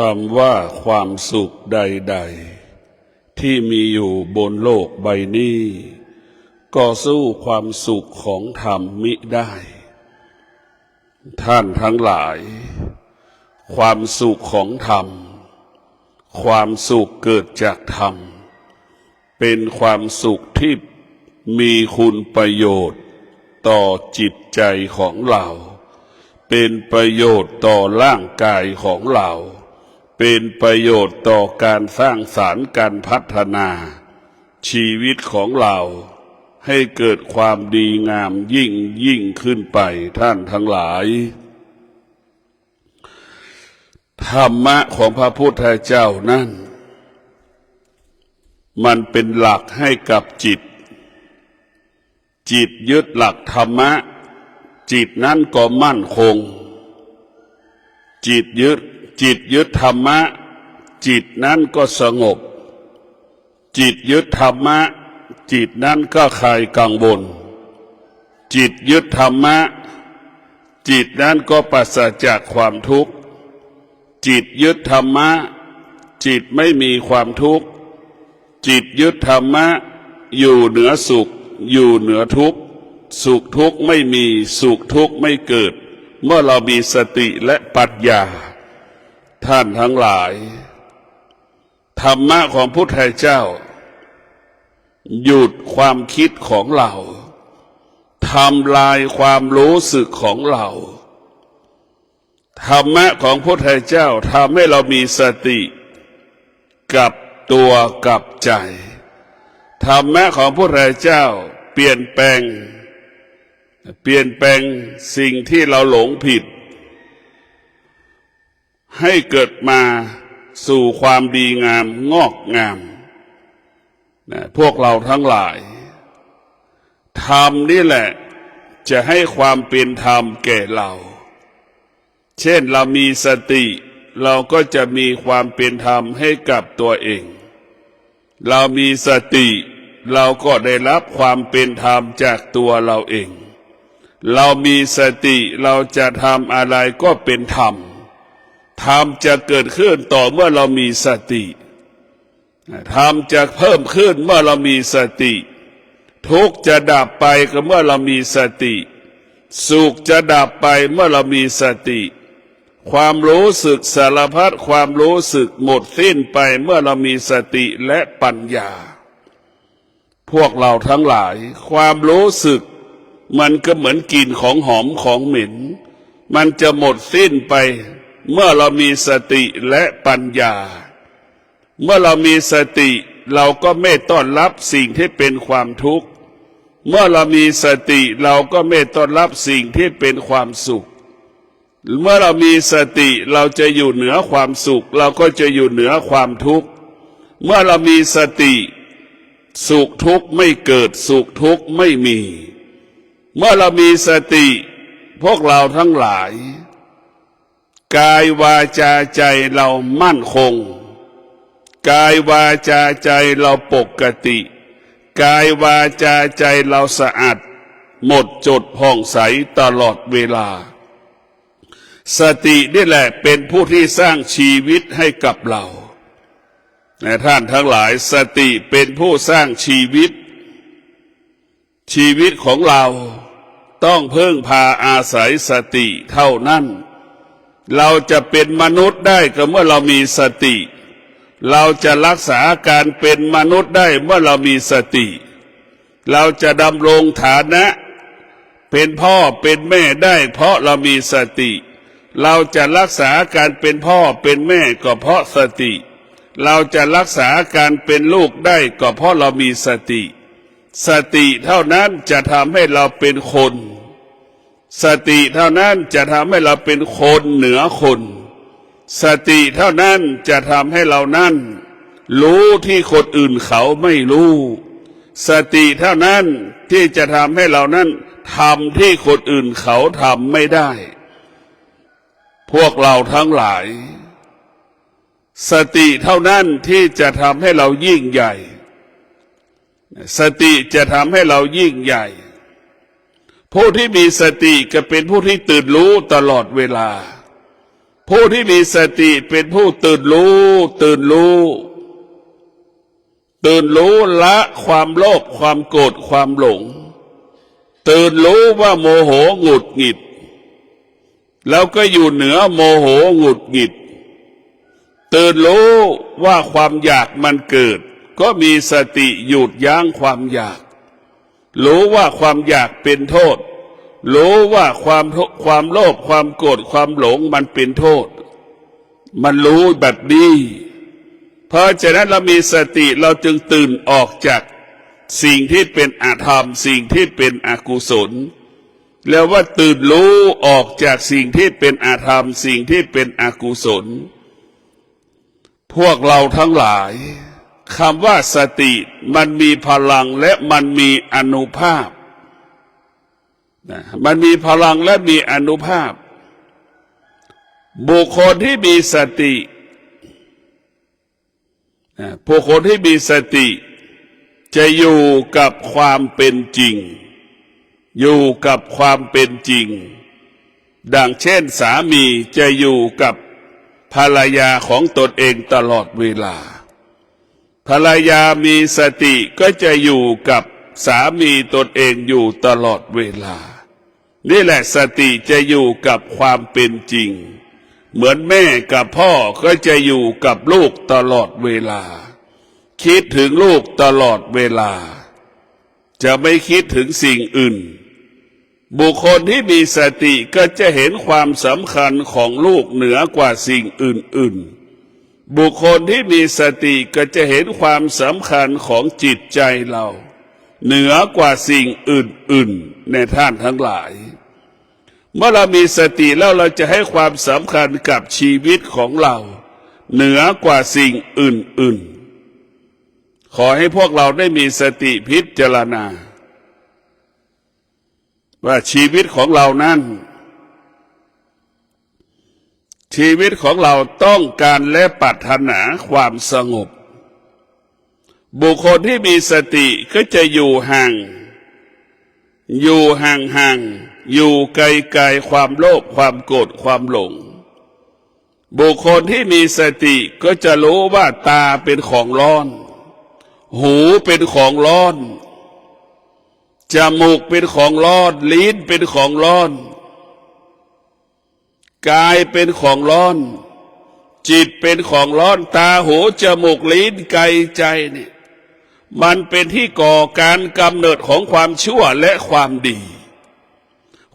คำว่าความสุขใดๆที่มีอยู่บนโลกใบนี้ก็สู้ความสุขของธรรมมิได้ท่านทั้งหลายความสุขของธรรมความสุขเกิดจากธรรมเป็นความสุขที่มีคุณประโยชน์ต่อจิตใจของเราเป็นประโยชน์ต่อร่างกายของเราเป็นประโยชน์ต่อการสร้างสรรค์การพัฒนาชีวิตของเราให้เกิดความดีงามยิ่งขึ้นไปท่านทั้งหลายธรรมะของพระพุทธเจ้านั้นมันเป็นหลักให้กับจิตยึดหลักธรรมะจิตนั้นก็มั่นคงจิตยึดธรรมะจิตนั้นก็สงบจิตยึดธรรมะจิตนั้นก็คลายกังวลจิตยึดธรรมะจิตนั้นก็ปราศจากความทุกข์จิตยึดธรรมะจิตไม่มีความทุกข์จิตยึดธรรมะอยู่เหนือสุขอยู่เหนือทุกข์สุขทุกข์ไม่มีสุขทุกข์ไม่เกิดเมื่อเรามีสติและปัญญาท่านทั้งหลายธรรมะของพุทธเจ้าหยุดความคิดของเราทำลายความรู้สึกของเราธรรมะของพุทธเจ้าทำให้เรามีสติกับตัวกับใจธรรมะของพุทธเจ้าเปลี่ยนแปลงสิ่งที่เราหลงผิดให้เกิดมาสู่ความดีงามงอกงามพวกเราทั้งหลายธรรมนี่แหละจะให้ความเป็นธรรมแก่เราเช่นเรามีสติเราก็จะมีความเป็นธรรมให้กับตัวเองเรามีสติเราก็ได้รับความเป็นธรรมจากตัวเราเองเรามีสติเราจะทำอะไรก็เป็นธรรมธรรมจะเกิดขึ้นต่อเมื่อเรามีสติธรรมจะเพิ่มขึ้นเมื่อเรามีสติทุกข์จะดับไปก็เมื่อเรามีสติสุขจะดับไปเมื่อเรามีสติความรู้สึกสารพัดความรู้สึกหมดสิ้นไปเมื่อเรามีสติและปัญญาพวกเราทั้งหลายความรู้สึกมันก็เหมือนกลิ่นของหอมของเหม็นมันจะหมดสิ้นไปเมื่อเรามีสติและปัญญาเมื่อเรามีสติเราก็ไม่ต้อนรับสิ่งที่เป็นความทุกข์เมื่อเรามีสติเราก็ไม่ต้อนรับสิ่งที่เป็นความสุขเมื่อเรามีสติเราจะอยู่เหนือความสุขเราก็จะอยู่เหนือความทุกข์เมื่อเรามีสติสุขทุกข์ไม่เกิดสุขทุกข์ไม่มีเมื่อเรามีสติพวกเราทั้งหลายกายวาจาใจเรามั่นคงกายวาจาใจเราปกติกายวาจาใจเราสะอาดหมดจดผ่องใสตลอดเวลาสตินี่แหละเป็นผู้ที่สร้างชีวิตให้กับเราท่านทั้งหลายสติเป็นผู้สร้างชีวิตของเราต้องพึ่งพาอาศัยสติเท่านั้นเราจะเป็นมนุษย์ได้ก็เมื่อเรามีสติเราจะรักษาการเป็นมนุษย์ได้เมื่อเรามีสติเราจะดำรงฐานะเป็นพ่อเป็นแม่ได้เพราะเรามีสติเราจะรักษาการเป็นพ่อเป็นแม่ก็เพราะสติเราจะรักษาการเป็นลูกได้ก็เพราะเรามีสติสติเท่านั้นจะทำให้เราเป็นคนสติเท่านั้นจะทำให้เราเป็นคนเหนือคนสติเท่านั้นจะทำให้เรานั้นรู้ที่คนอื่นเขาไม่รู้สติเท่านั้นที่จะทำให้เรานั้นทำที่คนอื่นเขาทำไม่ได้พวกเราทั้งหลายสติเท่านั้นที่จะทำให้เรายิ่งใหญ่สติจะทำให้เรายิ่งใหญ่ผู้ที่มีสติก็เป็นผู้ที่ตื่นรู้ตลอดเวลา ผู้ที่มีสติเป็นผู้ตื่นรู้ตื่นรู้ตื่นรู้ละความโลภความโกรธความหลงตื่นรู้ว่าโมโหหงุดหงิดแล้วก็อยู่เหนือโมโหหงุดหงิดตื่นรู้ว่าความอยากมันเกิดก็มีสติหยุดยั้งความอยากรู้ว่าความอยากเป็นโทษรู้ว่าความโลภความโกรธความหลงมันเป็นโทษมันรู้แบบนี้เพราะฉะนั้นเรามีสติเราจึงตื่นออกจากสิ่งที่เป็นอธรรมสิ่งที่เป็นอกุศลแล้วว่าตื่นรู้ออกจากสิ่งที่เป็นอธรรมสิ่งที่เป็นอกุศลพวกเราทั้งหลายคำว่าสติมันมีพลังและมันมีอานุภาพมันมีพลังและมีอานุภาพบุคคลที่มีสติบุคคลที่มีสติจะอยู่กับความเป็นจริงอยู่กับความเป็นจริงดังเช่นสามีจะอยู่กับภรรยาของตนเองตลอดเวลาภรรยามีสติก็จะอยู่กับสามีตนเองอยู่ตลอดเวลานี่แหละสติจะอยู่กับความเป็นจริงเหมือนแม่กับพ่อก็จะอยู่กับลูกตลอดเวลาคิดถึงลูกตลอดเวลาจะไม่คิดถึงสิ่งอื่นบุคคลที่มีสติก็จะเห็นความสำคัญของลูกเหนือกว่าสิ่งอื่นๆบุคคลที่มีสติก็จะเห็นความสำคัญของจิตใจเราเหนือกว่าสิ่งอื่นๆในท่านทั้งหลายเมื่อเรามีสติแล้วเราจะให้ความสำคัญกับชีวิตของเราเหนือกว่าสิ่งอื่นๆขอให้พวกเราได้มีสติพิจารณาว่าชีวิตของเรานั้นชีวิตของเราต้องการและปรารถนาความสงบบุคคลที่มีสติก็จะอยู่ห่างอยู่ไกลๆความโลภความโกรธความหลงบุคคลที่มีสติก็จะรู้ว่าตาเป็นของร้อนหูเป็นของร้อนจมูกเป็นของร้อนลิ้นเป็นของร้อนกายเป็นของร้อนจิตเป็นของร้อนตาหูจมูกลิ้นกายใจเนี่ยมันเป็นที่ก่อการกำเนิดของความชั่วและความดี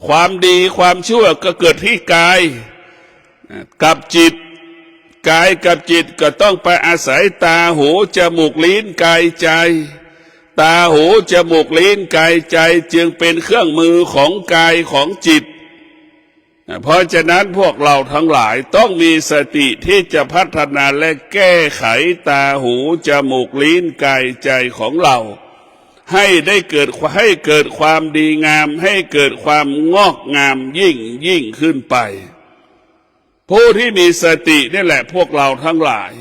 ความดีความชั่วก็เกิดที่กายกับจิตกายกับจิตก็ต้องไปอาศัยตาหูจมูกลิ้นกายใจตาหูจมูกลิ้นกายใจจึงเป็นเครื่องมือของกายของจิตเพราะฉะนั้นพวกเราทั้งหลายต้องมีสติที่จะพัฒนาและแก้ไขตาหูจมูกลิ้นกายใจของเราให้เกิดความดีงามให้เกิดความงอกงามยิ่งขึ้นไปผู้ที่มีสตินี่แหละพวกเราทั้งหลาย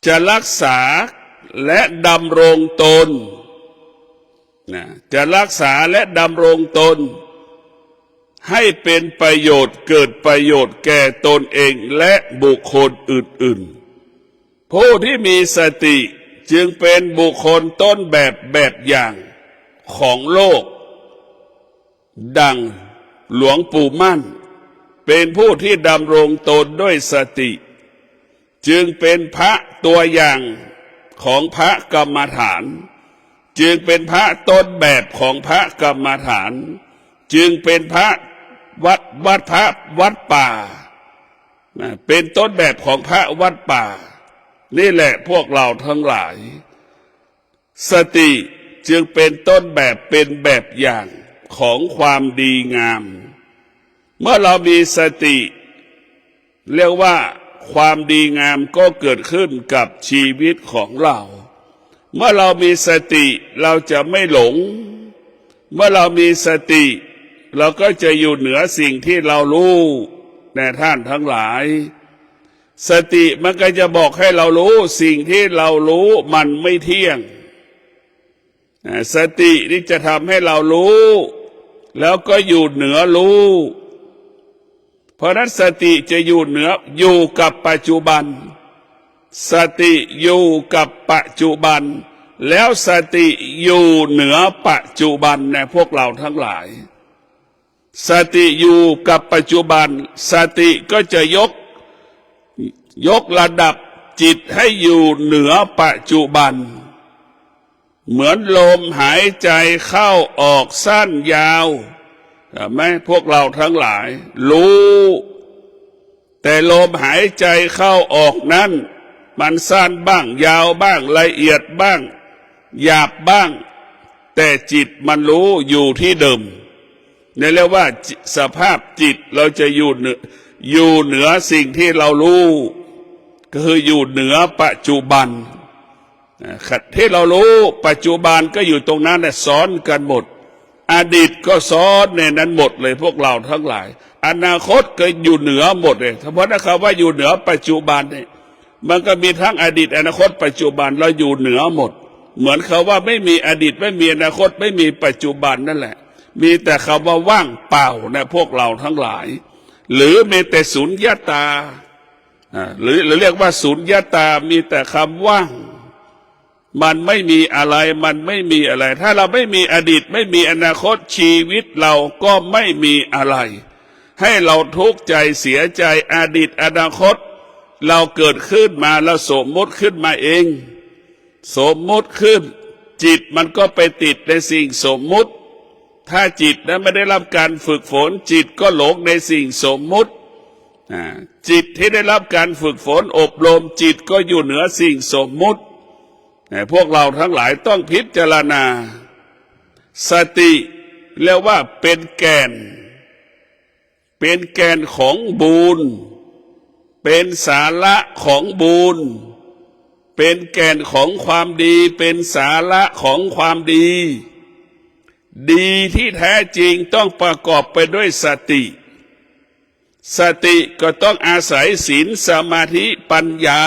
จะรักษาและดำรงตนจะรักษาและดำรงตนให้เป็นประโยชน์เกิดประโยชน์แก่ตนเองและบุคคลอื่นๆผู้ที่มีสติจึงเป็นบุคคลต้นแบบอย่างของโลกดังหลวงปู่มั่นเป็นผู้ที่ดำรงตนด้วยสติจึงเป็นพระตัวอย่างของพระกรรมฐานจึงเป็นพระต้นแบบของพระกรรมฐานจึงเป็นพระวัดป่าเป็นต้นแบบของพระวัดป่านี่แหละพวกเราทั้งหลายสติจึงเป็นต้นแบบเป็นแบบอย่างของความดีงามเมื่อเรามีสติเรียกว่าความดีงามก็เกิดขึ้นกับชีวิตของเราเมื่อเรามีสติเราจะไม่หลงเมื่อเรามีสติเราก็จะอยู่เหนือสิ่งที่เรารู้แน่ท่านทั้งหลายสติมันก็จะบอกให้เรารู้สิ่งที่เรารู้มันไม่เที่ยงสตินี่จะทำให้เรารู้แล้วก็อยู่เหนือรู้ เพราะนั้นสติจะอยู่กับปัจจุบันสติอยู่กับปัจจุบันแล้วสติอยู่เหนือปัจจุบันในพวกเราทั้งหลายสติอยู่กับปัจจุบันสติก็จะยกระดับจิตให้อยู่เหนือปัจจุบันเหมือนลมหายใจเข้าออกสั้นยาวไหมพวกเราทั้งหลายรู้แต่ลมหายใจเข้าออกนั้นมันสั้นบ้างยาวบ้างละเอียดบ้างหยาบบ้างแต่จิตมันรู้อยู่ที่เดิมนี่เรียกว่าสภาพจิตเราจะอยู่เหนือสิ่งที่เรารู้ก็คืออยู่เหนือปัจจุบันที่เรารู้ปัจจุบันก็อยู่ตรงนั้นซ้อนกันหมดอดีตก็ซ้อนในนั้นหมดเลยพวกเราทั้งหลายอนาคตก็อยู่เหนือหมดเลยเพราะนะครับว่าอยู่เหนือปัจจุบันเนี่ยมันก็มีทั้งอดีตอนาคตปัจจุบันเราอยู่เหนือหมดเหมือนเขาว่าไม่มีอดีตไม่มีอนาคตไม่มีปัจจุบันนั่นแหละมีแต่คำว่าว่างเปล่านะพวกเราทั้งหลายหรือมีแต่สุญญตาหรือเรียกว่าสุญญตามีแต่คำว่างมันไม่มีอะไรมันไม่มีอะไรถ้าเราไม่มีอดีตไม่มีอนาคตชีวิตเราก็ไม่มีอะไรให้เราทุกข์ใจเสียใจอดีตอนาคตเราเกิดขึ้นมาแล้วสมมติขึ้นมาเองสมมติขึ้นจิตมันก็ไปติดในสิ่งสมมุติถ้าจิตนั้นไม่ได้รับการฝึกฝนจิตก็หลงในสิ่งสมมุติจิตที่ได้รับการฝึกฝนอบรมจิตก็อยู่เหนือสิ่งสมมุติพวกเราทั้งหลายต้องพิจารณาสติเรียกว่าเป็นแกนของบุญเป็นสาระของบุญเป็นแกนของความดีเป็นสาระของความดีดีที่แท้จริงต้องประกอบไปด้วยสติสติก็ต้องอาศัยศีลสมาธิปัญญา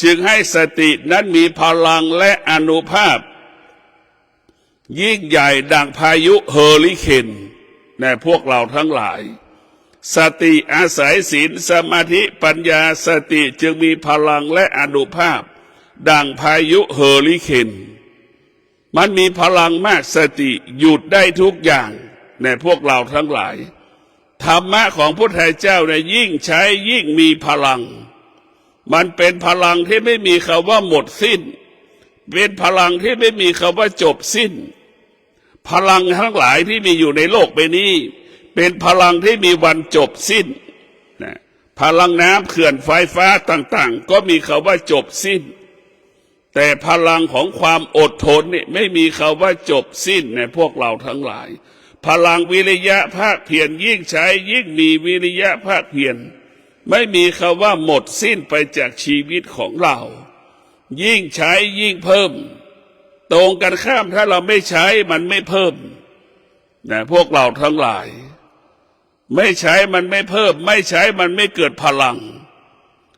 จึงให้สตินั้นมีพลังและอานุภาพยิ่งใหญ่ดังพายุเฮอริเคนในพวกเราทั้งหลายสติอาศัยศีลสมาธิปัญญาสติจึงมีพลังและอานุภาพดังพายุเฮอริเคนมันมีพลังมากสติหยุดได้ทุกอย่างในพวกเราทั้งหลายธรรมะของพระพุทธเจ้าเนี่ยยิ่งใช้ยิ่งมีพลังมันเป็นพลังที่ไม่มีคำว่าหมดสิ้นเป็นพลังที่ไม่มีคำว่าจบสิ้นพลังทั้งหลายที่มีอยู่ในโลกใบนี้เป็นพลังที่มีวันจบสิ้นนะพลังน้ำเขื่อนไฟฟ้าต่างๆก็มีคำว่าจบสิ้นแต่พลังของความอดทนนี่ไม่มีคำว่าจบสิ้นในพวกเราทั้งหลายพลังวิริยะภาคเพียรยิ่งใช้ยิ่งมีวิริยะภาคเพียรไม่มีคำว่าหมดสิ้นไปจากชีวิตของเรายิ่งใช้ยิ่งเพิ่มตรงกันข้ามถ้าเราไม่ใช้มันไม่เพิ่มนะพวกเราทั้งหลายไม่ใช้มันไม่เพิ่มไม่ใช้มันไม่เกิดพลัง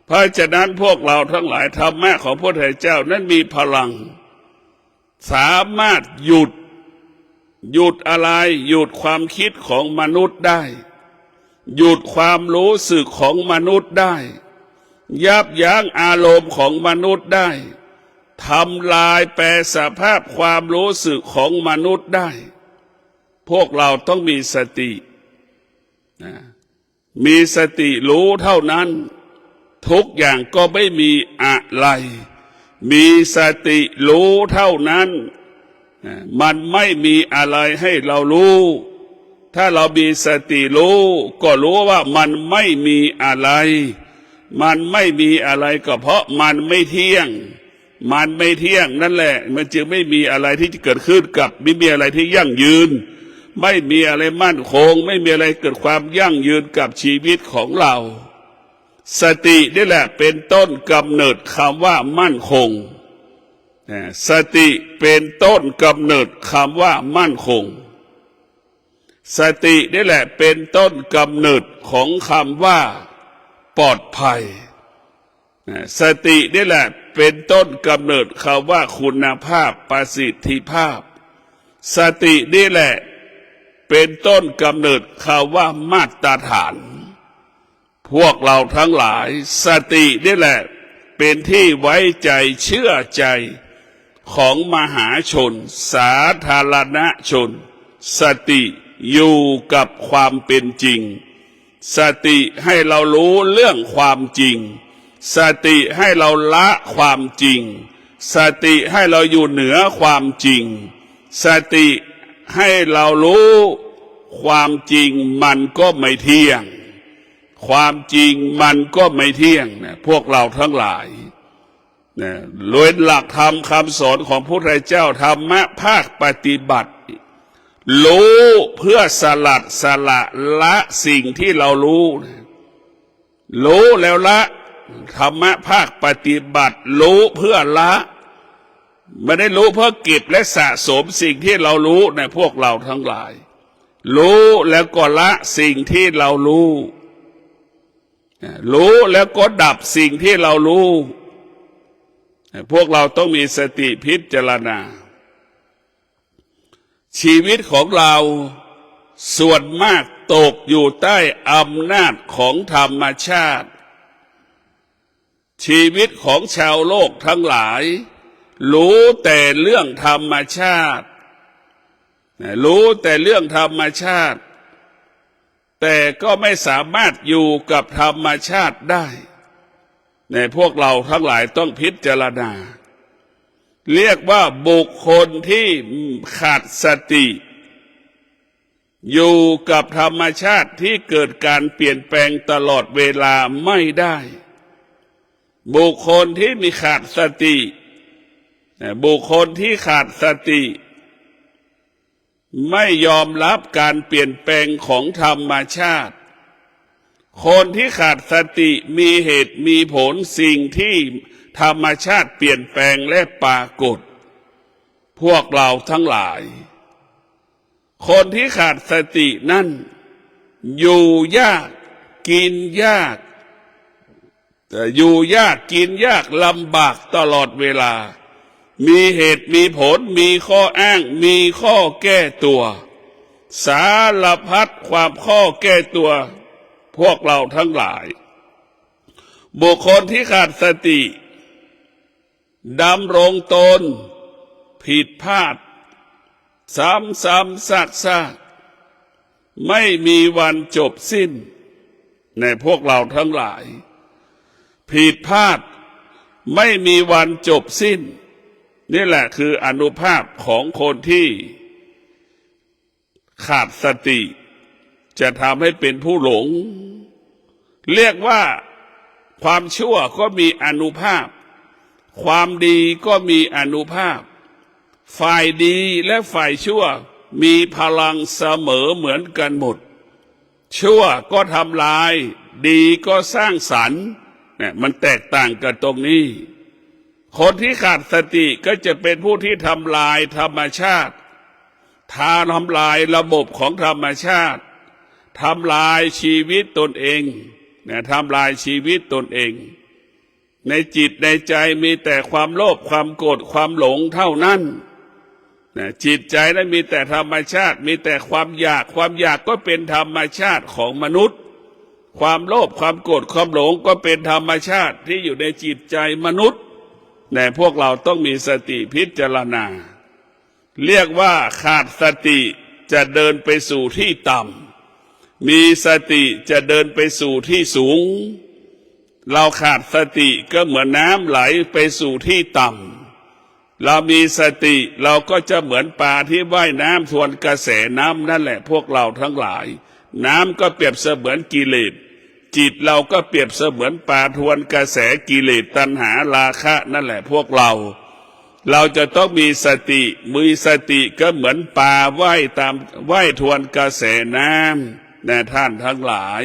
เพราะฉะนั้นพวกเราทั้งหลายธรรมะของพระพุทธเจ้านั้นมีพลังสามารถหยุดอะไรหยุดความคิดของมนุษย์ได้หยุดความรู้สึกของมนุษย์ได้ยับยั้งอารมณ์ของมนุษย์ได้ทำลายแปรสภาพความรู้สึกของมนุษย์ได้พวกเราต้องมีสติมีสติรู้เท่านั้นทุกอย่างก็ไม่มีอะไรมีสติรู้เท่านั้นมันไม่มีอะไรให้เรารู้ถ้าเรามีสติรู้ก็รู้ว่ามันไม่มีอะไรมันไม่มีอะไรก็เพราะมันไม่เที่ยงมันไม่เที่ยงนั่นแหละมันจึงไม่มีอะไรที่จะเกิดขึ้นกับไม่มีอะไรที่ยั่งยืนไม่มีอะไรมั่นคงไม่มีอะไรเกิดความยั่งยืนกับชีวิตของเราสตินี่แหละเป็นต้นกำเนิดคำว่ามั่นคงสติเป็นต้นกำเนิดคำว่ามั่นคงสตินี่แหละเป็นต้นกำเนิดของคำว่าปลอดภัยสตินี่แหละเป็นต้นกำเนิดคำว่าคุณภาพประสิทธิภาพสตินี่แหละเป็นต้นกำเนิดคำว่ามาตรฐาน พวกเราทั้งหลายสตินี่แหละเป็นที่ไว้ใจเชื่อใจของมหาชนสาธารณชนสติอยู่กับความเป็นจริงสติให้เรารู้เรื่องความจริงสติให้เราละความจริงสติให้เราอยู่เหนือความจริงสติให้เรารู้ความจริงมันก็ไม่เที่ยงความจริงมันก็ไม่เที่ยงนะพวกเราทั้งหลายนะโดยหลักธรรมคำสอนของพระพุทธเจ้าธรรมะภาคปฏิบัติรู้เพื่อสละละสิ่งที่เรารู้แล้วละธรรมะภาคปฏิบัติรู้เพื่อละไม่ได้รู้เพื่อเก็บและสะสมสิ่งที่เรารู้ในพวกเราทั้งหลายรู้แล้วก็ละสิ่งที่เรารู้แล้วก็ดับสิ่งที่เรารู้พวกเราต้องมีสติพิจารณาชีวิตของเราส่วนมากตกอยู่ใต้อำนาจของธรรมชาติชีวิตของชาวโลกทั้งหลายรู้แต่เรื่องธรรมชาติรู้แต่เรื่องธรรมชาติแต่ก็ไม่สามารถอยู่กับธรรมชาติได้ในพวกเราทั้งหลายต้องพิจารณาเรียกว่าบุคคลที่ขาดสติอยู่กับธรรมชาติที่เกิดการเปลี่ยนแปลงตลอดเวลาไม่ได้บุคคลที่มีขาดสติบุคคลที่ขาดสติไม่ยอมรับการเปลี่ยนแปลงของธรรมชาติคนที่ขาดสติมีเหตุมีผลสิ่งที่ธรรมชาติเปลี่ยนแปลงและปรากฏพวกเราทั้งหลายคนที่ขาดสตินั่นอยู่ยากกินยากแต่อยู่ยากกินยากลำบากตลอดเวลามีเหตุมีผลมีข้ออ้างมีข้อแก้ตัวสารพัดความข้อแก้ตัวพวกเราทั้งหลายบุคคลที่ขาดสติดำรงตนผิดพลาดซ้ำซากไม่มีวันจบสิ้นในพวกเราทั้งหลายผิดพลาดไม่มีวันจบสิ้นนี่แหละคืออานุภาพของคนที่ขาดสติจะทำให้เป็นผู้หลงเรียกว่าความชั่วก็มีอานุภาพความดีก็มีอานุภาพฝ่ายดีและฝ่ายชั่วมีพลังเสมอเหมือนกันหมดชั่วก็ทำลายดีก็สร้างสรรค์เนี่ยมันแตกต่างกันตรงนี้คนที่ขาดสติก็จะเป็นผู้ที่ทำลายธรรมชาติทำลายระบบของธรรมชาติทำลายชีวิตตนเองเนี่ยทำลายชีวิตตนเองในจิตในใจมีแต่ความโลภความโกรธความหลงเท่านั้นจิตใจนั้นมีแต่ธรรมชาติมีแต่ความอยากก็เป็นธรรมชาติของมนุษย์ความโลภความโกรธความหลงก็เป็นธรรมชาติที่อยู่ในจิตใจมนุษย์แต่พวกเราต้องมีสติพิจารณาเรียกว่าขาดสติจะเดินไปสู่ที่ต่ำมีสติจะเดินไปสู่ที่สูงเราขาดสติก็เหมือนน้ำไหลไปสู่ที่ต่ำเรามีสติเราก็จะเหมือนปลาที่ว่ายน้ำทวนกระแสน้ำนั่นแหละพวกเราทั้งหลายน้ำก็เปรียบเสมือนกิเลสจิตเราก็เปรียบเสมือนปลาทวนกระแสกิเลสตัณหาราคะนั่นแหละพวกเราจะต้องมีสติก็เหมือนปลาว่ายทวนกระแสน้ำนะท่านทั้งหลาย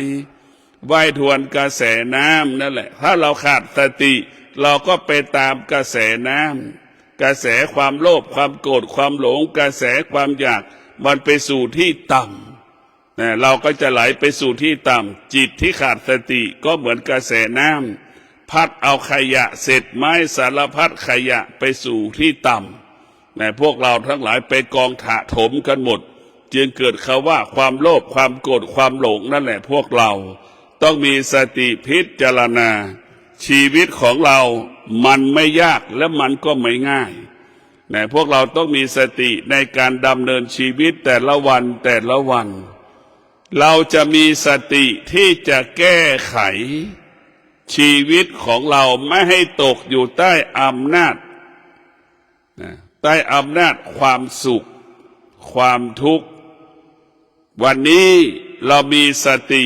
ว่ายทวนกระแสน้ำนั่นแหละถ้าเราขาดสติเราก็ไปตามกระแสน้ำกระแสความโลภความโกรธความหลงกระแสความอยากมันไปสู่ที่ต่ำเราก็จะไหลไปสู่ที่ต่ำจิตที่ขาดสติก็เหมือนกระแสน้ำพัดเอาขยะเศษไม้สารพัดขยะไปสู่ที่ต่ำพวกเราทั้งหลายไปกองถะถมกันหมดจึงเกิดคำว่าความโลภความโกรธความหลงนั่นแหละพวกเรา ต้องมีสติพิจารณาชีวิตของเรามันไม่ยากและมันก็ไม่ง่ายนะพวกเราต้องมีสติในการดำเนินชีวิตแต่ละวันแต่ละวัน เราจะมีสติที่จะแก้ไขชีวิตของเราไม่ให้ตกอยู่ใต้อำนาจใต้อำนาจความสุขความทุกข์วันนี้เรามีสติ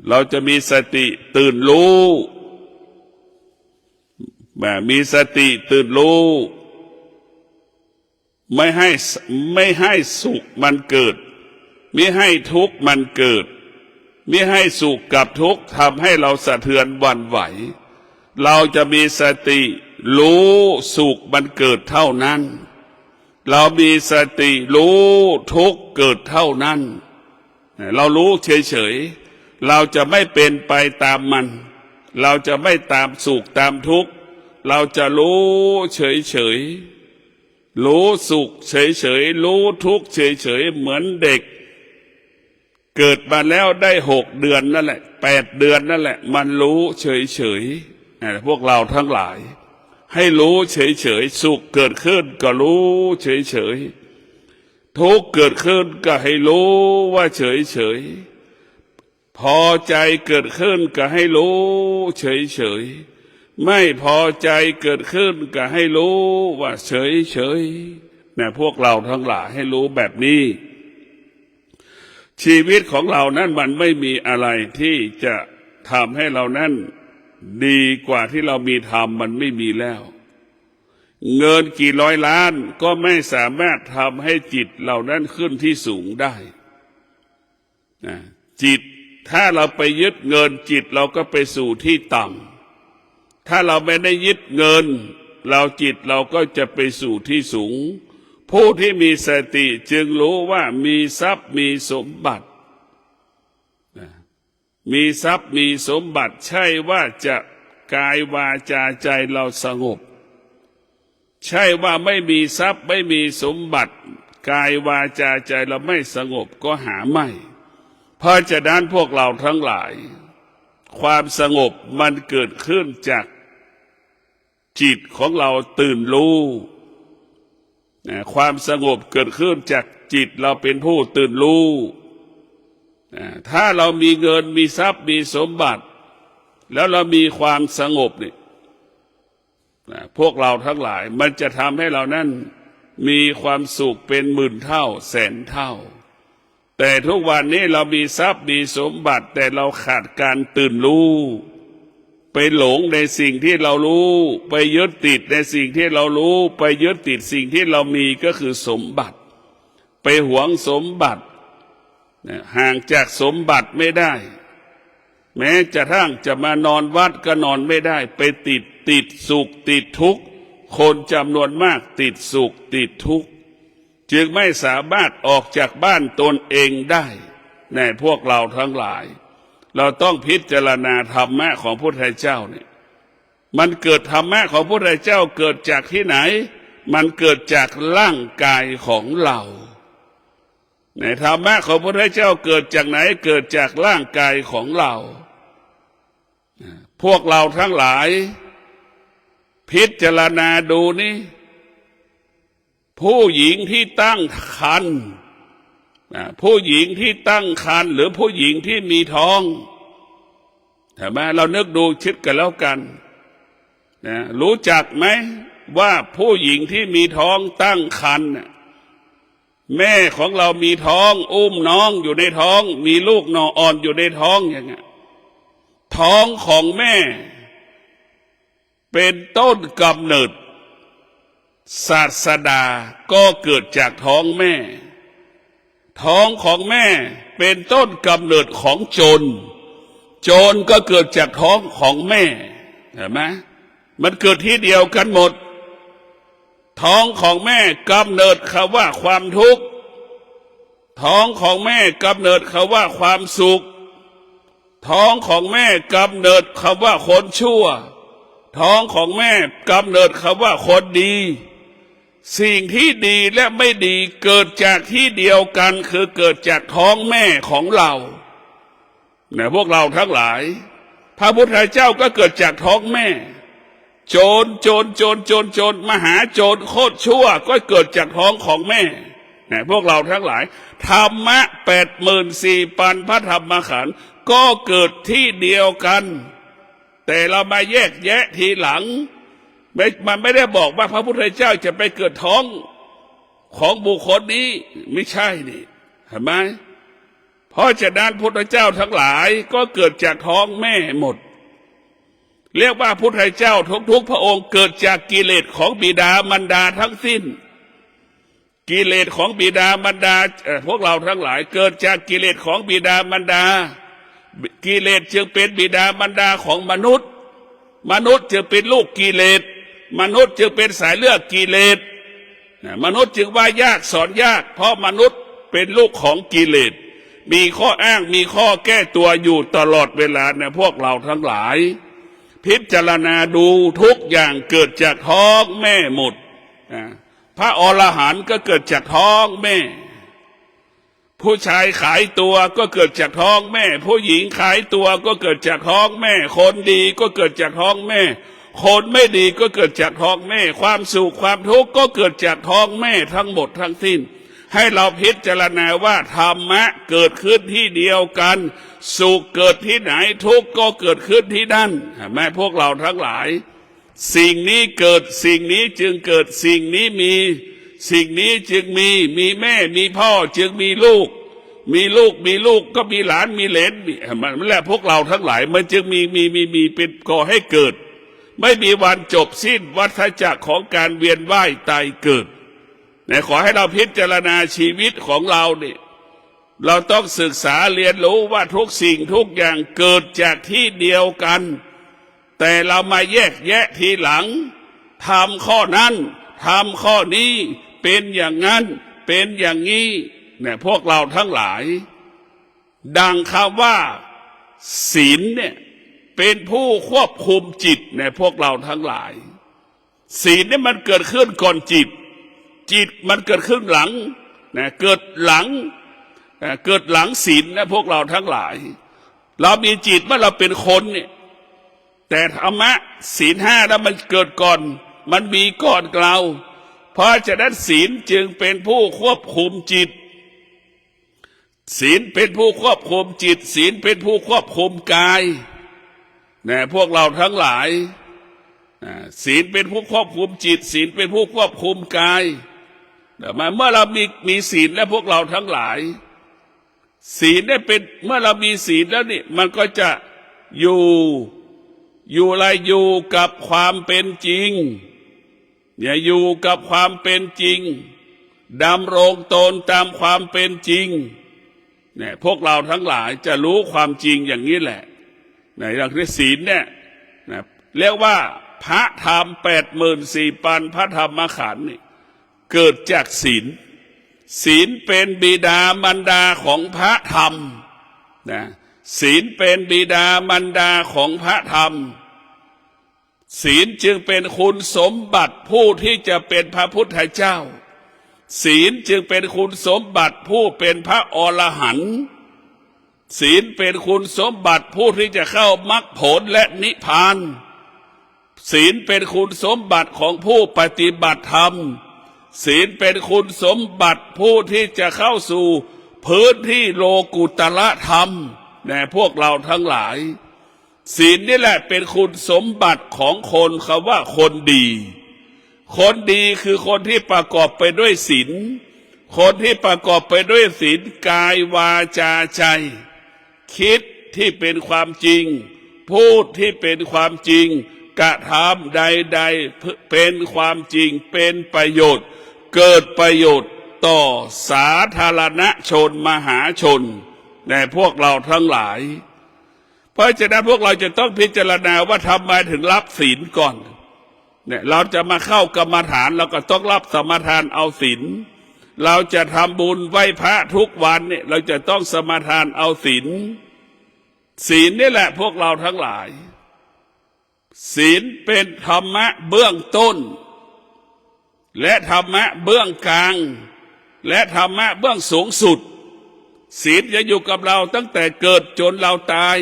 เราจะมีสติตื่นรู้มีสติตื่นรู้ไม่ให้สุขมันเกิดไม่ให้ทุกข์มันเกิดไม่ให้สุขกับทุกข์ทำให้เราสะเทือนหวั่นไหวเราจะมีสติรู้สุขมันเกิดเท่านั้นเรามีสติรู้ทุกข์เกิดเท่านั้นเรารู้เฉยๆเราจะไม่เป็นไปตามมันเราจะไม่ตามสุขตามทุกข์เราจะรู้เฉยๆรู้สุขเฉยๆรู้ทุกข์เฉยๆเหมือนเด็กเกิดมาแล้วได้6 เดือนนั่นแหละ8 เดือนนั่นแหละมันรู้เฉยๆพวกเราทั้งหลายให้รู้เฉยๆสุขเกิดขึ้นก็รู้เฉยๆทุกข์เกิดขึ้นก็ให้รู้ว่าเฉยๆพอใจเกิดขึ้นก็ให้รู้เฉยๆไม่พอใจเกิดขึ้นก็ให้รู้ว่าเฉยๆพวกเราทั้งหลายให้รู้แบบนี้ชีวิตของเรานั้นมันไม่มีอะไรที่จะทำให้เรานั้นดีกว่าที่เรามีธรรมมันไม่มีแล้วเงินกี่ร้อยล้านก็ไม่สามารถทำให้จิตเรานั้นขึ้นที่สูงได้จิตถ้าเราไปยึดเงินจิตเราก็ไปสู่ที่ต่ำถ้าเราไม่ได้ยึดเงินจิตเราก็จะไปสู่ที่สูงผู้ที่มีสติจึงรู้ว่ามีทรัพย์มีสมบัติมีทรัพย์มีสมบัติใช่ว่าจะกายวาจาใจเราสงบใช่ว่าไม่มีทรัพย์ไม่มีสมบัติกายวาจาใจเราไม่สงบก็หาไม่เพราะฉะนั้นพวกเราทั้งหลายความสงบมันเกิดขึ้นจากจิตของเราตื่นรู้ความสงบเกิดขึ้นจากจิตเราเป็นผู้ตื่นรู้ถ้าเรามีเงินมีทรัพย์มีสมบัติแล้วเรามีความสงบนี่พวกเราทั้งหลายมันจะทำให้เรานั้นมีความสุขเป็นหมื่นเท่าแสนเท่าแต่ทุกวันนี้เรามีทรัพย์มีสมบัติแต่เราขาดการตื่นรู้ไปหลงในสิ่งที่เรารู้ไปยึดติดในสิ่งที่เรารู้ไปยึดติดสิ่งที่เรามีก็คือสมบัติไปหวงสมบัติห่างจากสมบัติไม่ได้แม้จะทั้งจะมานอนวัดก็นอนไม่ได้ไปติดสุขติดทุกข์คนจำนวนมากติดสุขติดทุกข์จึงไม่สามารถออกจากบ้านตนเองได้ในพวกเราทั้งหลายเราต้องพิจารณาธรรมะของพระพุทธเจ้าเนี่ยมันเกิดธรรมะของพระพุทธเจ้าเกิดจากที่ไหนมันเกิดจากร่างกายของเราในธรรมะของพระพุทธเจ้าเกิดจากไหนเกิดจากร่างกายของเราพวกเราทั้งหลายพิจารณาดูนี่ผู้หญิงที่ตั้งครรภ์ผู้หญิงที่ตั้งครรภ์หรือผู้หญิงที่มีท้องเห็นไหมเรานึกดูชิดกันแล้วกันรู้จักไหมว่าผู้หญิงที่มีท้องตั้งครรภ์แม่ของเรามีท้องอุ้มน้องอยู่ในท้องมีลูกนออ่อนอยู่ในท้องอย่างเงี้ยท้องของแม่เป็นต้นกำเนิดศาสดาก็เกิดจากท้องแม่ท้องของแม่เป็นต้นกำเนิดของโจรก็เกิดจากท้องของแม่เห็นไหมมันเกิดที่เดียวกันหมดท้องของแม่กำเนิดคำว่าความทุกข์ท้องของแม่กำเนิดคำว่าความสุขท้องของแม่กำเนิดคำว่าคนชั่วท้องของแม่กำเนิดคำว่าคนดีสิ่งที่ดีและไม่ดีเกิดจากที่เดียวกันคือเกิดจากท้องแม่ของเรา เนี่ยพวกเราทั้งหลายพระพุทธเจ้าก็เกิดจากท้องแม่โจรมหาโจรโคตรชั่วก็เกิดจากท้องของแม่เนี่ยพวกเราทั้งหลายธรรมะ84,000พระธรรมขันธ์ก็เกิดที่เดียวกันแต่เรามาแยกแยะทีหลังมันไม่ได้บอกว่าพระพุทธเจ้าจะไปเกิดท้องของบุคคลนี้ไม่ใช่นี่เห็นไหมเพราะฉะนั้นพุทธเจ้าทั้งหลายก็เกิดจากท้องแม่หมดเรียกว่าพุทธเจ้าทุกพระองค์เกิดจากกิเลสของบิดามารดาทั้งสิ้นกิเลสของบิดามารดาพวกเราทั้งหลายเกิดจากกิเลสของบิดามารดากิเลสจึงเป็นบิดามารดาของมนุษย์จึงเป็นลูกกิเลสมนุษย์จึงเป็นสายเลือดกิเลสมนุษย์จึงว่ายากสอนยากเพราะมนุษย์เป็นลูกของกิเลสมีข้ออ้างมีข้อแก้ตัวอยู่ตลอดเวลาเนี่ยพวกเราทั้งหลายพิจารณาดูทุกอย่างเกิดจากท้องแม่หมดพระอรหันต์ก็เกิดจากท้องแม่ผู้ชายขายตัวก็เกิดจากท้องแม่ผู้หญิงขายตัวก็เกิดจากท้องแม่คนดีก็เกิดจากท้องแม่คนไม่ดีก็เกิดจากท้องแม่ความสุขความทุกข์ก็เกิดจากท้องแม่ทั้งหมดทั้งสิ้นให้เราพิจารณาว่าธรรมะเกิดขึ้นที่เดียวกันสุขเกิดที่ไหนทุกข์ก็เกิดขึ้นที่นั่นแม่พวกเราทั้งหลายสิ่งนี้เกิดสิ่งนี้จึงเกิดสิ่งนี้มีสิ่งนี้จึงมีแม่มีพ่อจึงมีลูกก็มีหลานมีเหลนมันแหละพวกเราทั้งหลายมันจึงมีเป็นก่อให้เกิดไม่มีวันจบสิ้นวัฏจักรของการเวียนว่ายตายเกิดขอให้เราพิจารณาชีวิตของเราเนี่ยเราต้องศึกษาเรียนรู้ว่าทุกสิ่งทุกอย่างเกิดจากที่เดียวกันแต่เรามาแยกแยะทีหลังทำข้อนั้นทำข้อนี้เป็นอย่างนั้นเป็นอย่างนี้เนี่ยพวกเราทั้งหลายดังคำว่าศีลเนี่ยเป็นผู้ควบคุมจิตเนี่ยพวกเราทั้งหลายศีลเนี่ยมันเกิดขึ้นก่อนจิตมันเกิดขึ้นหลังนะเกิดหลังศีลนะพวกเราทั้งหลายเรามีจิตเมื่อเราเป็นคนเนี่ยแต่ธรรมะศีล5แล้วมันเกิดก่อนมันมีก่อนเราเพราะฉะนั้นศีลจึงเป็นผู้ควบคุมจิตศีลเป็นผู้ควบคุมจิตศีลเป็นผู้ควบคุมกายนะพวกเราทั้งหลายศีลเป็นผู้ควบคุมจิตศีลเป็นผู้ควบคุมกายเมื่อเรามีศีลแล้วพวกเราทั้งหลายศีลเนี่ยเป็นเมื่อเรามีศีลแล้วนี่มันก็จะอยู่กับความเป็นจริงอยู่กับความเป็นจริงดำรงตนตามความเป็นจริงเนี่ยพวกเราทั้งหลายจะรู้ความจริงอย่างนี้แหละในเรื่องที่ศีลเนี่ยเรียกว่าพระธรรม84,000พระธรรมขันธ์นี่เกิดจากศีลเป็นบิดามารดาของพระธรรมนะศีลเป็นบิดามารดาของพระธรรมศีลจึงเป็นคุณสมบัติผู้ที่จะเป็นพระพุทธเจ้าศีลจึงเป็นคุณสมบัติผู้เป็นพระอรหันต์ศีลเป็นคุณสมบัติผู้ที่จะเข้ามรรคผลและนิพพานศีลเป็นคุณสมบัติของผู้ปฏิบัติธรรมศีลเป็นคุณสมบัติผู้ที่จะเข้าสู่พื้นที่โลกุตระธรรมแด่พวกเราทั้งหลายศีลนี่แหละเป็นคุณสมบัติของคนคำว่าคนดีคนดีคือคนที่ประกอบไปด้วยศีลคนที่ประกอบไปด้วยศีลกายวาจาใจคิดที่เป็นความจริงพูดที่เป็นความจริงกระทำใดๆเป็นความจริงเป็นประโยชน์เกิดประโยชน์ต่อสาธารณชนมหาชนในพวกเราทั้งหลายเพราะฉะนั้นพวกเราจะต้องพิจารณาว่าทำไมถึงรับศีลก่อนเนี่ยเราจะมาเข้ากรรมฐานเราก็ต้องรับสมาทานเอาศีลเราจะทำบุญไหว้พระทุกวันเนี่ยเราจะต้องสมาทานเอาศีลนี่แหละพวกเราทั้งหลายศีลเป็นธรรมะเบื้องต้นและธรรมะเบื้องกลางและธรรมะเบื้องสูงสุด ศีลจะอยู่กับเราตั้งแต่เกิดจนเราตาย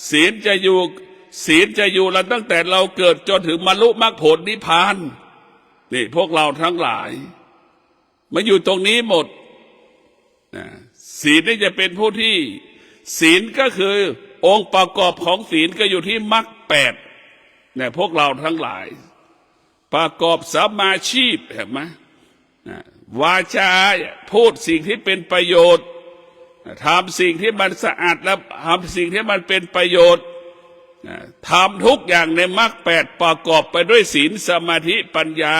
ศีลจะอยู่เราตั้งแต่เราเกิดจนถึงบรรลุมรรคผลนิพพานนี่พวกเราทั้งหลายมาอยู่ตรงนี้หมดศีลนี่จะเป็นผู้ที่ศีลก็คือองค์ประกอบของศีลก็อยู่ที่มรรคแปดเนี่ยพวกเราทั้งหลายประกอบสัมมาชีพเห็นไหมวาจาพูดสิ่งที่เป็นประโยชน์ทำสิ่งที่มันสะอาดและทำสิ่งที่มันเป็นประโยชน์ทำทุกอย่างในมรรคแปดประกอบไปด้วยศีลสมาธิปัญญา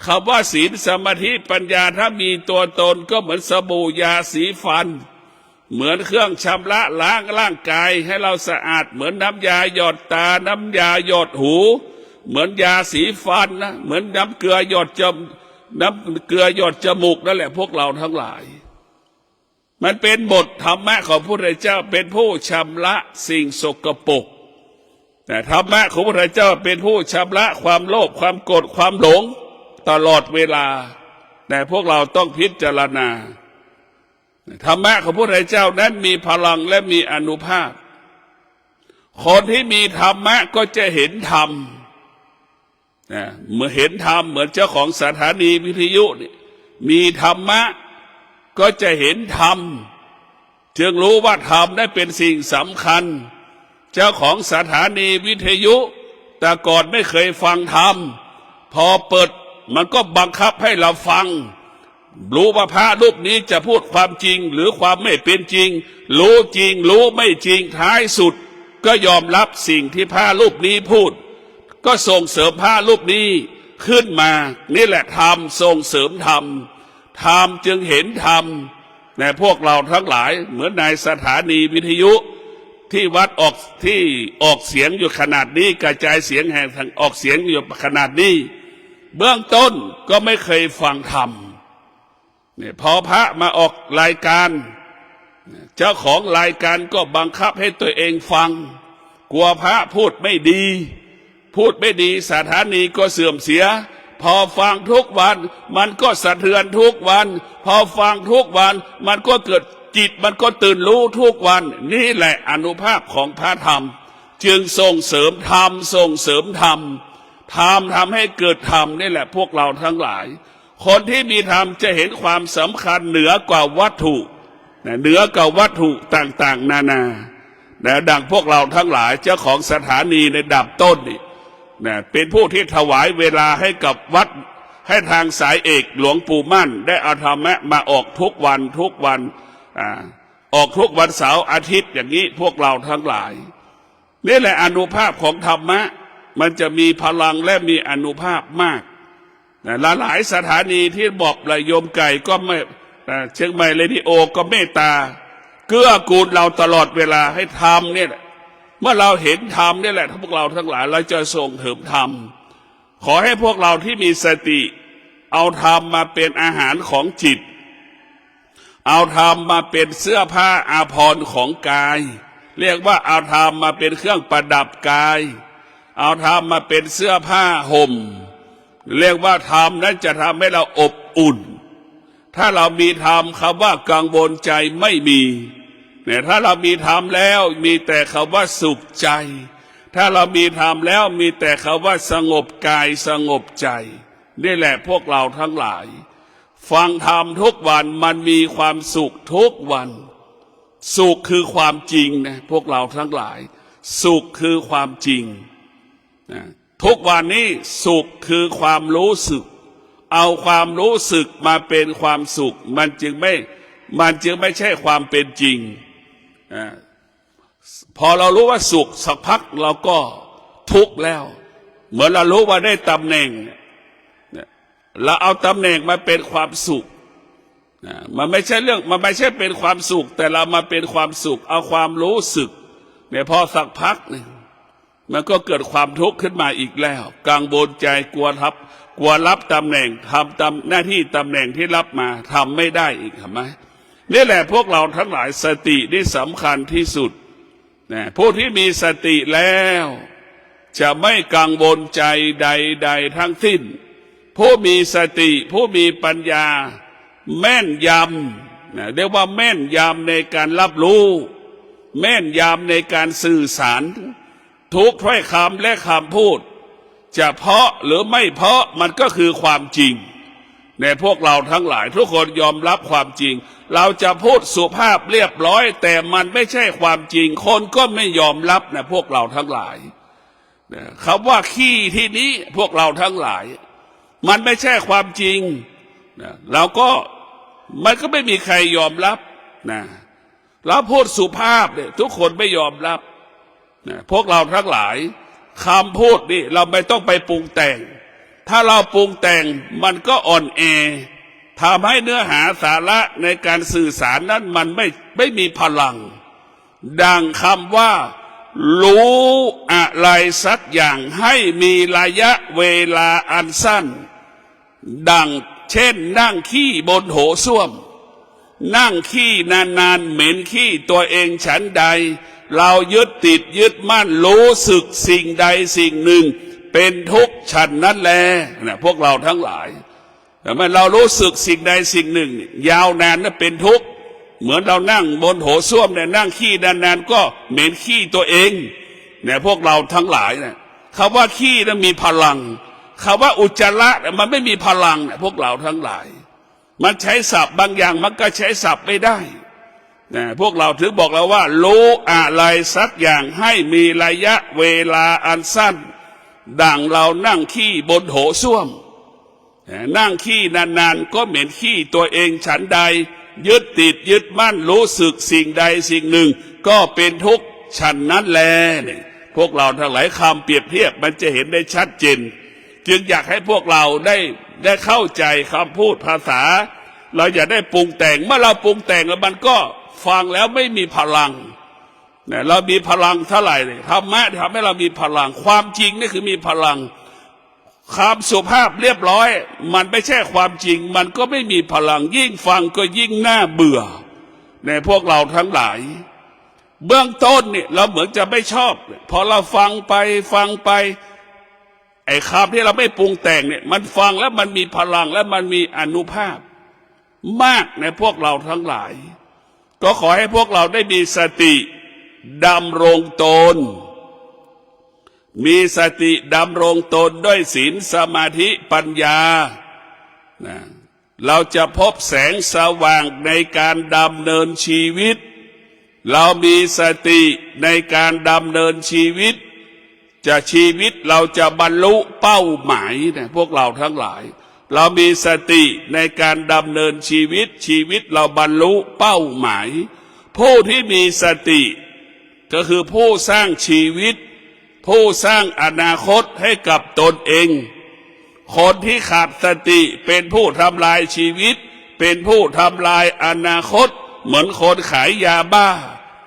คำว่าศีลสมาธิปัญญาถ้ามีตัวตนก็เหมือนสบู่ยาสีฟันเหมือนเครื่องชำระล้างร่างกายให้เราสะอาดเหมือนน้ำยาหยอดตาน้ำยาหยอดหูเหมือนยาสีฟันนะเหมือนน้ำเกลือหยอดจมูกนั่นแหละพวกเราทั้งหลายมันเป็นบทธรรมะของพระพุทธเจ้าเป็นผู้ชำระสิ่งสกปรกแต่ธรรมะของพระพุทธเจ้าเป็นผู้ชำระความโลภความโกรธความหลงตลอดเวลาแต่พวกเราต้องพิจารณาธรรมะของพระพุทธเจ้านั้นมีพลังและมีอานุภาพคนที่มีธรรมะก็จะเห็นธรรมเมื่อเห็นธรรมเหมือนเจ้าของสถานีวิทยุมีธรรมะก็จะเห็นธรรมจึงรู้ว่าธรรมนั้นเป็นสิ่งสำคัญเจ้าของสถานีวิทยุแต่ก่อนไม่เคยฟังธรรมพอเปิดมันก็บังคับให้เราฟังรู้ว่าพระรูปนี้จะพูดความจริงหรือความไม่เป็นจริงรู้จริงรู้ไม่จริงท้ายสุดก็ยอมรับสิ่งที่พระรูปนี้พูดก็ส่งเสริมพระรูปนี้ขึ้นมานี่แหละธรรมส่งเสริมธรรมธรรมจึงเห็นธรรมในพวกเราทั้งหลายเหมือนในสถานีวิทยุที่วัดออกเสียงอยู่ขนาดนี้กระจายเสียงแห่งทางออกเสียงอยู่ขนาดนี้เบื้องต้นก็ไม่เคยฟังธรรมเนี่ยพอพระมาออกรายการเจ้าของรายการก็บังคับให้ตัวเองฟังกลัวพระพูดไม่ดีสถานีก็เสื่อมเสียพอฟังทุกวันมันก็สะเทือนทุกวันพอฟังทุกวันมันก็เกิดจิตมันก็ตื่นรู้ทุกวันนี่แหละอานุภาพของพระธรรมจึงส่งเสริมธรรมส่งเสริมธรรมทำให้เกิดธรรมนี่แหละพวกเราทั้งหลายคนที่มีธรรมจะเห็นความสำคัญเหนือกว่าวัตถุเหนือกว่าวัตถุต่างๆนานาดังพวกเราทั้งหลายเจ้าของสถานีในดับต้นนี่เป็นผู้ที่ถวายเวลาให้กับวัดให้ทางสายเอกหลวงปู่มั่นได้เอาธรรมะมาออกทุกวันออกทุกวันเสาร์อาทิตย์อย่างนี้พวกเราทั้งหลายนี่แหละอานุภาพของธรรมะมันจะมีพลังและมีอานุภาพมากหลายสถานีที่บอกเลยโยมไก่ก็ไม่เชียงใหม่เรดิโอก็เมตตาเกื้อกูลเราตลอดเวลาให้ทำเนี่ยเมื่อเราเห็นธรรมนี่แหละพวกเราทั้งหลายเราจะส่งเสริมธรรมขอให้พวกเราที่มีสติเอาธรรมมาเป็นอาหารของจิตเอาธรรมมาเป็นเสื้อผ้าอาภรณ์ของกายเรียกว่าเอาธรรมมาเป็นเครื่องประดับกายเอาธรรมมาเป็นเสื้อผ้าห่มเรียกว่าธรรมนั้นจะทำให้เราอบอุ่นถ้าเรามีธรรมคำว่ากังวลใจไม่มีเนี่ยถ้าเรามีธรรมแล้วมีแต่คำว่าสุขใจถ้าเรามีธรรมแล้วมีแต่คำว่าสงบกายสงบใจนี่แหละพวกเราทั้งหลายฟังธรรมทุกวันมันมีความสุขทุกวันสุขคือความจริงนะพวกเราทั้งหลายสุขคือความจริงทุกวันนี้สุขคือความรู้สึกเอาความรู้สึกมาเป็นความสุขมันจึงไม่ใช่ความเป็นจริงพอเรารู้ว่าสุขสักพักเราก็ทุกข์แล้วเหมือนเรารู้ว่าได้ตำแหน่งเราเอาตำแหน่งมาเป็นความสุขมันไม่ใช่เป็นความสุขแต่เรามาเป็นความสุขเอาความรู้สึกเนี่ยพอสักพักหนึ่งมันก็เกิดความทุกข์ขึ้นมาอีกแล้วกังวลใจกลัวรับตำแหน่งทำหน้าที่ตำแหน่งที่รับมาทำไม่ได้อีกเห็นไหมนี่แหละพวกเราทั้งหลายสตินี่สำคัญที่สุดผู้ที่มีสติแล้วจะไม่กังวลใจใดๆทั้งสิ้นผู้มีสติผู้มีปัญญาแม่นย เรียกว่าแม่นยำในการรับรู้แม่นยำในการสื่อสารทุกถ้อยคำและคำพูดจะเพราะหรือไม่เพราะมันก็คือความจริงในพวกเราทั้งหลายทุกคนยอมรับความจริงเราจะพูดสุภาพเรียบร้อยแต่มันไม่ใช่ความจริงคนก็ไม่ยอมรับนะพวกเราทั้งหลายคำว่าขี้ที่นี้พวกเราทั้งหลายมันไม่ใช่ความจริงเราก็มันก็ไม่มีใครยอมรับนะเราพูดสุภาพเนี่ยทุกคนไม่ยอมรับนะพวกเราทั้งหลายคำพูดนี่เราไม่ต้องไปปรุงแต่งถ้าเราปรุงแต่งมันก็อ่อนแอทำให้เนื้อหาสาระในการสื่อสารนั้นมันไม่มีพลังดังคำว่ารู้อะไรสักอย่างให้มีระยะเวลาอันสั้นดังเช่นนั่งขี้บนโถส้วมนั่งขี้นานๆเหม็นขี้ตัวเองฉันใดเรายึดติดยึดมั่นรู้สึกสิ่งใดสิ่งหนึ่งเป็นทุกข์ฉันนั้นแลนะพวกเราทั้งหลายแต่เมื่อเรารู้สึกสิ่งใดสิ่งหนึ่งยาวนานนั้นเป็นทุกข์เหมือนเรานั่งบนโถส้วมเนี่ยนั่งขี้นานๆก็เหม็นขี้ตัวเองเนี่ยพวกเราทั้งหลายเนี่ยคำว่าขี้นั้นมีพลังคำว่าอุจจาระมันไม่มีพลังเนี่ยพวกเราทั้งหลายมันใช้ศัพท์บางอย่างมันก็ใช้ศัพท์ไม่ได้นะพวกเราถึงบอกเราว่ารู้อะไรสักอย่างให้มีระยะเวลาอันสั้นดังเรานั่งขี้บนโถส้วมนั่งขี้นานๆก็เหม็นขี้ตัวเองฉันใดยึดติดยึดมั่นรู้สึกสิ่งใดสิ่งหนึ่งก็เป็นทุกข์ฉันนั้นแลเนี่ยพวกเราทั้งหลายคำเปรียบเทียบมันจะเห็นได้ชัดเจนจึงอยากให้พวกเราได้เข้าใจคำพูดภาษาเราอย่าได้ปรุงแต่งเมื่อเราปรุงแต่งแล้วมันก็ฟังแล้วไม่มีพลังเนี่ยเรามีพลังเท่าไหร่เลยธรรมะทำให้เรามีพลังความจริงนี่คือมีพลังคำสุภาพเรียบร้อยมันไม่ใช่ความจริงมันก็ไม่มีพลังยิ่งฟังก็ยิ่งน่าเบื่อในพวกเราทั้งหลายเบื้องต้นเนี่ยเราเหมือนจะไม่ชอบพอเราฟังไปไอ้คำที่เราไม่ปรุงแต่งเนี่ยมันฟังแล้วมันมีพลังและมันมีอานุภาพมากในพวกเราทั้งหลายก็ขอให้พวกเราได้มีสติดำรงตนมีสติดำรงตนด้วยศีลสมาธิปัญญานะเราจะพบแสงสว่างในการดำเนินชีวิตเรามีสติในการดำเนินชีวิตชีวิตเราจะบรรลุเป้าหมายนะพวกเราทั้งหลายเรามีสติในการดำเนินชีวิตเราบรรลุเป้าหมายผู้ที่มีสติก็คือผู้สร้างชีวิตผู้สร้างอนาคตให้กับตนเองคนที่ขาดสติเป็นผู้ทำลายชีวิตเป็นผู้ทำลายอนาคตเหมือนคนขายยาบ้า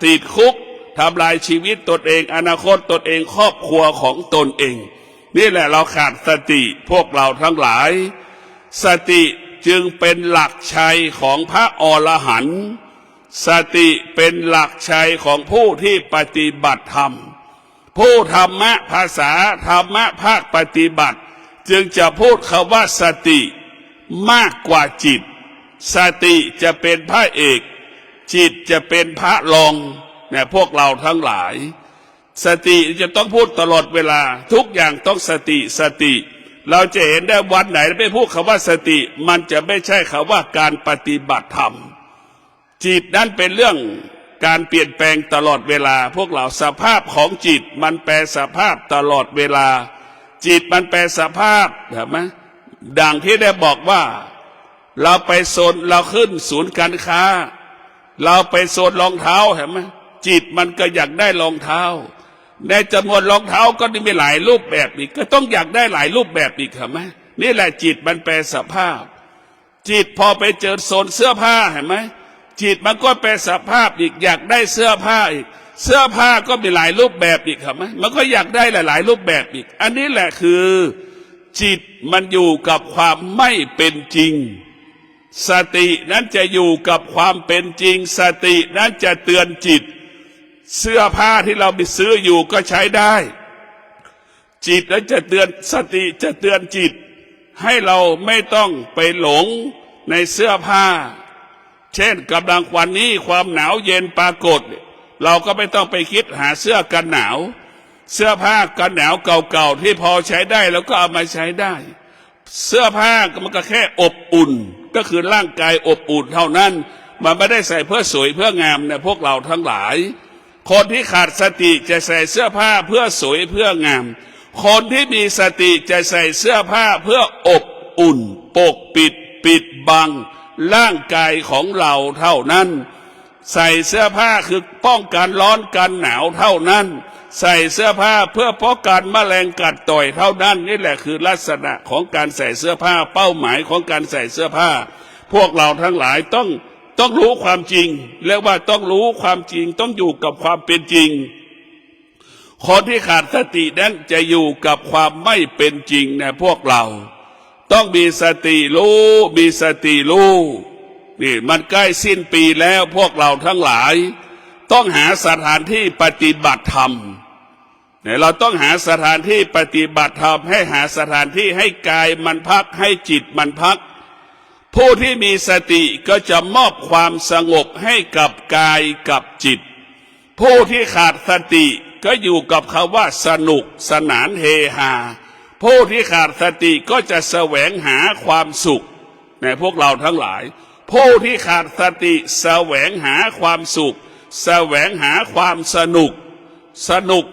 ติดคุกทำลายชีวิตตนเองอนาคตตนเองครอบครัวของตนเองนี่แหละเราขาดสติพวกเราทั้งหลายสติจึงเป็นหลักชัยของพระอรหันต์สติเป็นหลักชัยของผู้ที่ปฏิบัติธรรมผู้ธรรมะภาษาธรรมะภาคปฏิบัติจึงจะพูดคำว่าสติมากกว่าจิตสติจะเป็นพระเอกจิตจะเป็นพระรองเนี่ยพวกเราทั้งหลายสติจะต้องพูดตลอดเวลาทุกอย่างต้องสติเราจะเห็นได้วันไหนไม่พูดคำว่าสติมันจะไม่ใช่คำว่าการปฏิบัติธรรมจิตนั้นเป็นเรื่องการเปลี่ยนแปลงตลอดเวลาพวกเราสภาพของจิตมันแปรสภาพตลอดเวลาจิตมันแปรสภาพเห็นไหมดังที่ได้บอกว่าเราไปโซนเราขึ้นศูนย์การค้าเราไปโซนรองเท้าเห็นไหมจิตมันก็อยากได้รองเท้าในจำนวนรองเท้าก็มีหลายรูปแบบอีกก็ต้องอยากได้หลายรูปแบบอีกเห็นไหมนี่แหละจิตมันแปรสภาพจิตพอไปเจอโซนเสื้อผ้าเห็นไหมจิตมันก็แปรสภาพอีกอยากได้เสื้อผ้าอีกเสื้อผ้าก็มีหลายรูปแบบอีกเห็นไหมมันก็อยากได้หลายรูปแบบอีกอันนี้แหละคือจิตมันอยู่กับความไม่เป็นจริงสตินั้นจะอยู่กับความเป็นจริงสตินั้นจะเตือนจิตเสื้อผ้าที่เราไปซื้ออยู่ก็ใช้ได้จิตนั้นจะเตือนสติจะเตือนจิตให้เราไม่ต้องไปหลงในเสื้อผ้า เช่นกำลังวันนี้ความหนาวเย็นปรากฏเราก็ไม่ต้องไปคิดหาเสื้อกันหนาวเสื้อผ้ากันหนาวเก่าๆที่พอใช้ได้แล้วก็เอามาใช้ได้เสื้อผ้ามันก็แค่อบอุ่นก็คือร่างกายอบอุ่นเท่านั้นมันไม่ได้ใส่เพื่อสวยเพื่องามเนี่ยพวกเราทั้งหลายคนที่ขาดสติจะใส่เสื้อผ้าเพื่อสวยเพื่องามคนที่มีสติจะใส่เสื้อผ้าเพื่ออบอุ่นปกปิดบังร่างกายของเราเท่านั้นใส่เสื้อผ้าคือป้องกันร้อนกันหนาวเท่านั้นใส่เสื้อผ้าเพื่อป้องกันแมลงกัดต่อยเท่านั้นนี่แหละคือลักษณะของการใส่เสื้อผ้าเป้าหมายของการใส่เสื้อผ้าพวกเราทั้งหลายต้องรู้ความจริงเรียกว่าต้องรู้ความจริงต้องอยู่กับความเป็นจริงคนที่ขาดสตินั้นจะอยู่กับความไม่เป็นจริงนะพวกเราต้องมีสติรู้มีสติรู้นี่มันใกล้สิ้นปีแล้วพวกเราทั้งหลายต้องหาสถานที่ปฏิบัติธรรมเนี่ยเราต้องหาสถานที่ปฏิบัติธรรมให้หาสถานที่ให้กายมันพักให้จิตมันพักผู้ที่มีสติก็จะมอบความสงบให้กับกายกับจิตผู้ที่ขาดสติก็อยู่กับคำว่าสนุกสนานเฮฮาผู้ที่ขาดสติก็จะแสวงหาความสุขในพวกเราทั้งหลายผู้ที่ขาดสติแสวงหาความสุขแสวงหาความสนุก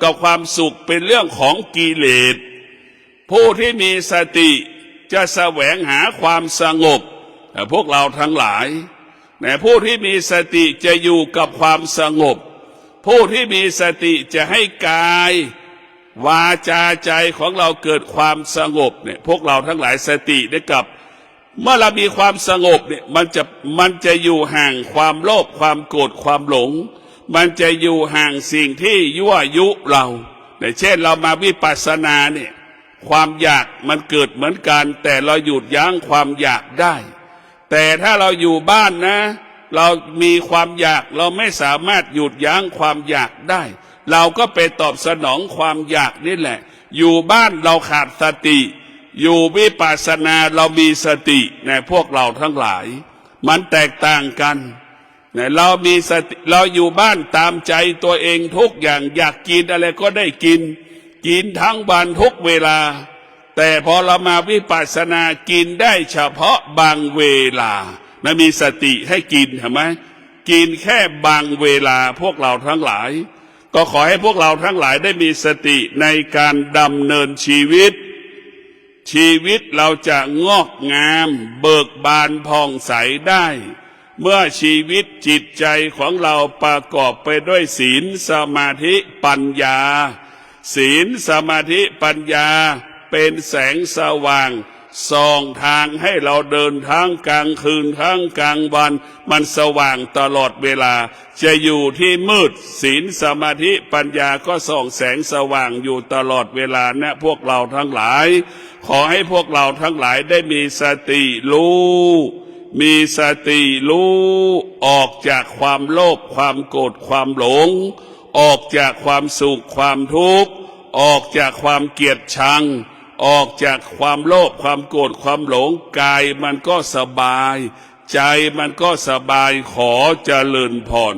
กับความสุขเป็นเรื่องของกิเลสผู้ที่มีสติจะแสวงหาความสงบพวกเราทั้งหลายแต่ผู้ที่มีสติจะอยู่กับความสงบผู้ที่มีสติจะให้กายวาจาใจของเราเกิดความสงบเนี่ยพวกเราทั้งหลายสติได้กับเมื่อเรามีความสงบเนี่ยมันจะอยู่ห่างความโลภความโกรธความหลงมันจะอยู่ห่างสิ่งที่ยั่วยุเราเช่นเรามาวิปัสสนาเนี่ยความอยากมันเกิดเหมือนกันแต่เราหยุดยั้งความอยากได้แต่ถ้าเราอยู่บ้านนะเรามีความอยากเราไม่สามารถหยุดยั้งความอยากได้เราก็ไปตอบสนองความอยากนี่แหละอยู่บ้านเราขาดสติอยู่วิปัสสนาเรามีสติในพวกเราทั้งหลายมันแตกต่างกันเรามีสติเราอยู่บ้านตามใจตัวเองทุกอย่างอยากกินอะไรก็ได้กินทั้งวันทุกเวลาแต่พอเรามาวิปัสสนากินได้เฉพาะบางเวลานะมีสติให้กินเห็นไหมกินแค่บางเวลาพวกเราทั้งหลายก็ขอให้พวกเราทั้งหลายได้มีสติในการดำเนินชีวิตเราจะงอกงามเบิกบานผ่องใสได้เมื่อชีวิตจิตใจของเราประกอบไปด้วยศีลสมาธิปัญญาศีลสมาธิปัญญาเป็นแสงสว่างส่องทางให้เราเดินทั้งกลางคืนทั้งกลางวันมันสว่างตลอดเวลาจะอยู่ที่มืดศีลสมาธิปัญญาก็ส่องแสงสว่างอยู่ตลอดเวลานะพวกเราทั้งหลายขอให้พวกเราทั้งหลายได้มีสติรู้ออกจากความโลภความโกรธความหลงออกจากความสุขความทุกข์ออกจากความเกลียดชังออกจากความโลภความโกรธความหลงกายมันก็สบายใจมันก็สบายขอเจริญพร